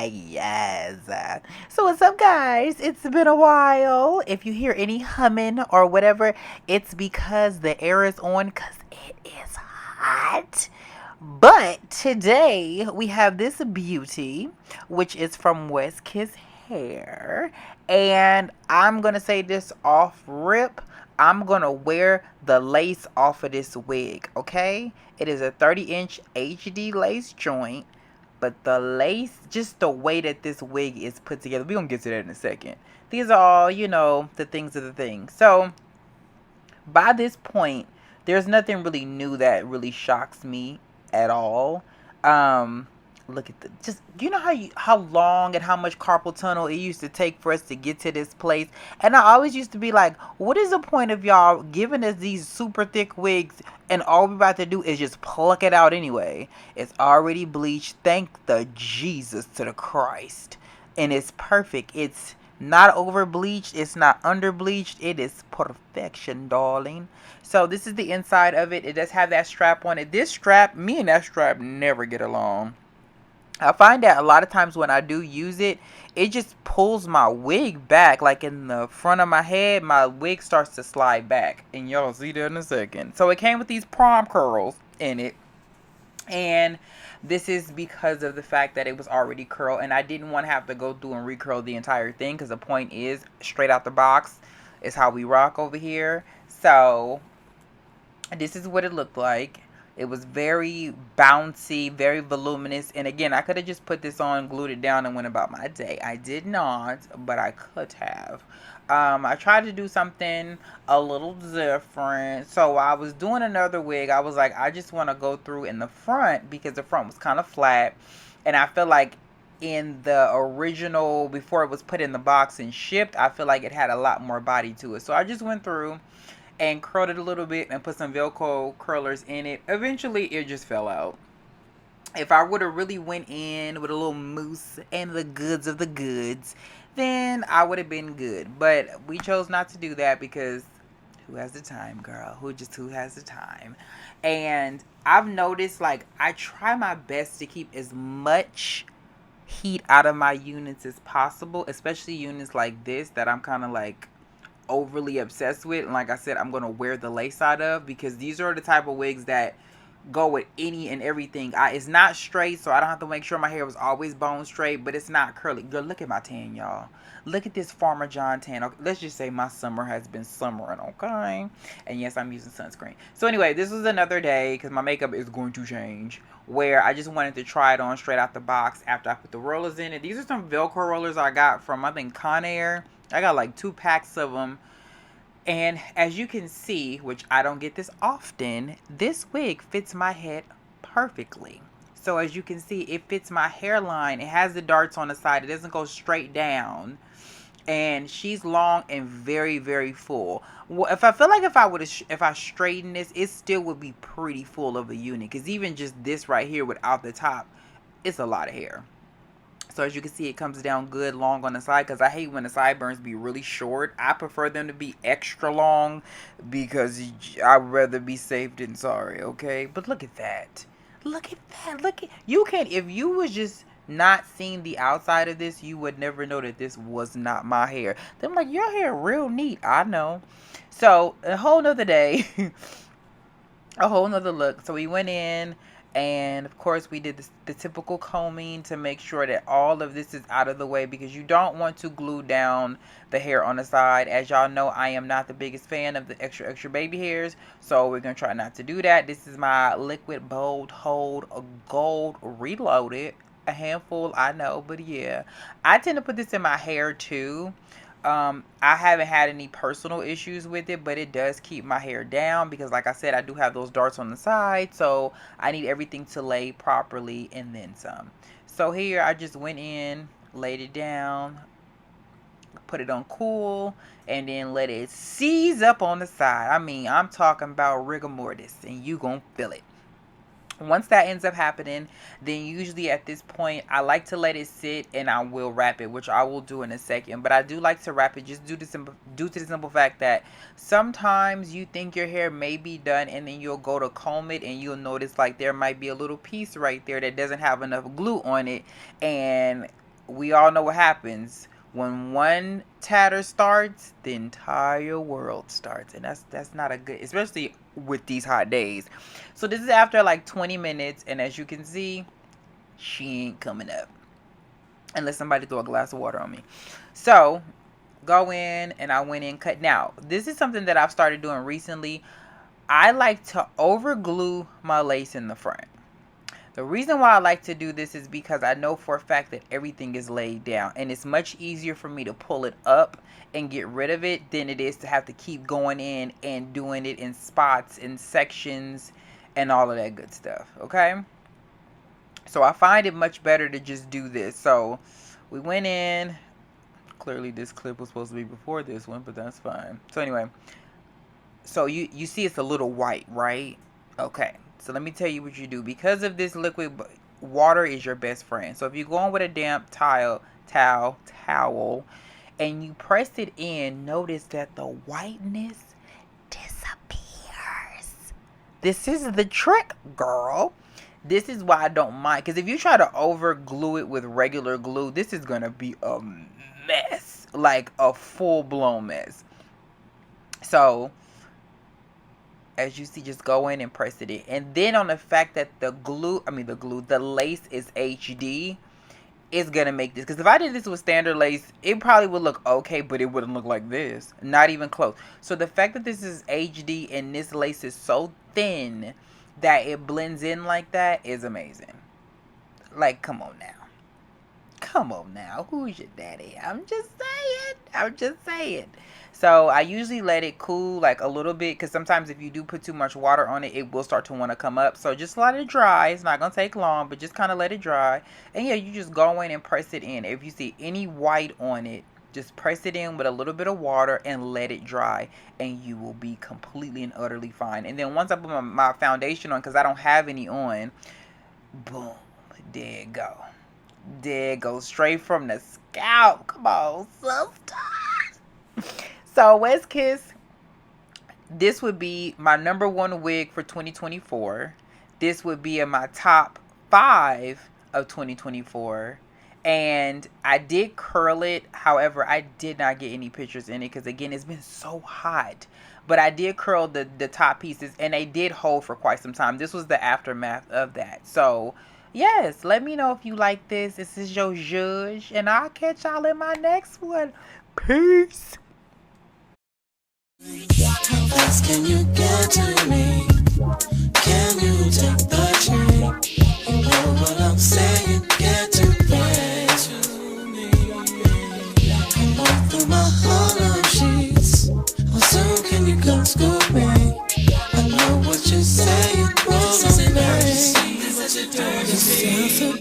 Yes. So what's up, guys? It's been a while. If you hear any humming or whatever, it's because the air is on because it is hot. But today we have this beauty, which is from West Kiss Hair. And I'm going to say this off rip. I'm going to wear the lace off of this wig, okay? It is a 30-inch HD lace joint. But the lace, just the way that this wig is put together, we're going to get to that in a second. These are all, the things of the thing. So, by this point, there's nothing really new that really shocks me at all. Um, Look at the just how long and how much carpal tunnel it used to take for us to get to this place. And I always used to be like, what is the point of y'all giving us these super thick wigs and all we're about to do is just pluck it out anyway? It's already bleached. Thank the Jesus to the Christ. And it's perfect. It's not over bleached. It's not under bleached. It is perfection, darling. So this is the inside of it. It does have that strap on it. This strap, me and that strap never get along. I find that a lot of times when I do use it, it just pulls my wig back. Like in the front of my head, my wig starts to slide back. And y'all see that in a second. So it came with these prom curls in it. And this is because of the fact that it was already curled. And I didn't want to have to go through and recurl the entire thing. Because the point is, straight out the box is how we rock over here. So this is what it looked like. It was very bouncy, very voluminous. And again, I could have just put this on, glued it down, and went about my day. I did not, but I could have. I tried to do something a little different. So I was doing another wig. I was like, I just want to go through in the front because the front was kind of flat. And I feel like in the original, before it was put in the box and shipped, I feel like it had a lot more body to it. So I just went through and curled it a little bit and put some Velcro curlers in it. Eventually, it just fell out. If I would have really went in with a little mousse and the goods of the goods, then I would have been good. But we chose not to do that because who has the time, girl? Who has the time? And I've noticed, like, I try my best to keep as much heat out of my units as possible, especially units like this that I'm kind of like overly obsessed with. And like I said, I'm going to wear the lace out of because these are the type of wigs that go with any and everything. It's not straight, so I don't have to make sure my hair was always bone straight, but it's not curly. Girl, look at my tan, y'all. Look at this Farmer John tan. Okay, let's just say my summer has been summering, okay? And yes, I'm using sunscreen. So anyway, this was another day because my makeup is going to change, where I just wanted to try it on straight out the box after I put the rollers in it. These are some Velcro rollers I got from, I think, Conair. I got like 2 packs of them. And as you can see, which I don't get this often, this wig fits my head perfectly. So as you can see, it fits my hairline. It has the darts on the side. It doesn't go straight down. And she's long and very, very full. Well, if I feel like if I straighten this, it still would be pretty full of a unit. Because even just this right here without the top, it's a lot of hair. So as you can see, it comes down good long on the side because I hate when the sideburns be really short. I prefer them to be extra long because I'd rather be safe than sorry, okay? But look at that. Look at that. Look at you can if you was just not seeing the outside of this, you would never know that this was not my hair. Then I'm like, your hair real neat. I know. So a whole nother day. A whole nother look. So we went in and of course we did the typical combing to make sure that all of this is out of the way because you don't want to glue down the hair on the side. As y'all know, I am not the biggest fan of the extra baby hairs, so we're gonna try not to do that. This is my liquid bold hold gold reloaded. A handful, I know, but yeah, I tend to put this in my hair too. I haven't had any personal issues with it, but it does keep my hair down because like I said, I do have those darts on the side, so I need everything to lay properly and then some. So here I just went in, laid it down, put it on cool, and then let it seize up on the side. I mean, I'm talking about rigor mortis, and you gonna feel it. Once that ends up happening, then usually at this point I like to let it sit, and I will wrap it, which I will do in a second. But I do like to wrap it just due to the simple fact that sometimes you think your hair may be done, and then you'll go to comb it and you'll notice like there might be a little piece right there that doesn't have enough glue on it. And we all know what happens when one tatter starts, the entire world starts. And that's not a good, especially with these hot days. So this is after like 20 minutes, and as you can see, she ain't coming up unless somebody throw a glass of water on me. So go in, and I went in, cut. Now this is something that I've started doing recently. I like to over glue my lace in the front. The reason why I like to do this is because I know for a fact that everything is laid down, and it's much easier for me to pull it up and get rid of it than it is to have to keep going in and doing it in spots and sections and all of that good stuff. Okay, so I find it much better to just do this. So we went in. Clearly this clip was supposed to be before this one, but that's fine. So anyway, so you see it's a little white, right? Okay, so let me tell you what you do. Because of this liquid, water is your best friend. So if you go on with a damp towel, and you press it in, notice that the whiteness disappears. This is the trick, girl. This is why I don't mind. Because if you try to over glue it with regular glue, this is going to be a mess. Like a full-blown mess. So as you see, just go in and press it in. And then on the fact that the lace is HD, it's gonna make this. Because if I did this with standard lace, it probably would look okay, but it wouldn't look like this. Not even close. So the fact that this is HD and this lace is so thin that it blends in like that is amazing. Like, come on now. Come on now. Who's your daddy? I'm just saying. So I usually let it cool like a little bit, because sometimes if you do put too much water on it, it will start to want to come up. So just let it dry. It's not going to take long, but just kind of let it dry. And yeah, you just go in and press it in. If you see any white on it, just press it in with a little bit of water and let it dry, and you will be completely and utterly fine. And then once I put my foundation on, because I don't have any on, boom, there it go. There it goes, straight from the scalp. Come on, sister. So West Kiss, this would be my #1 wig for 2024. This would be in my top 5 of 2024. And I did curl it. However, I did not get any pictures in it because, again, it's been so hot. But I did curl the top pieces, and they did hold for quite some time. This was the aftermath of that. So yes, let me know if you like this. This is your judge, and I'll catch y'all in my next one. Peace. How fast can you get to me? Can you take the train? You know what I'm saying? Get to me. I'm going through my Harlem sheets. How soon can you come scoop me? I know what you're saying. What's an emergency? What you doing to me?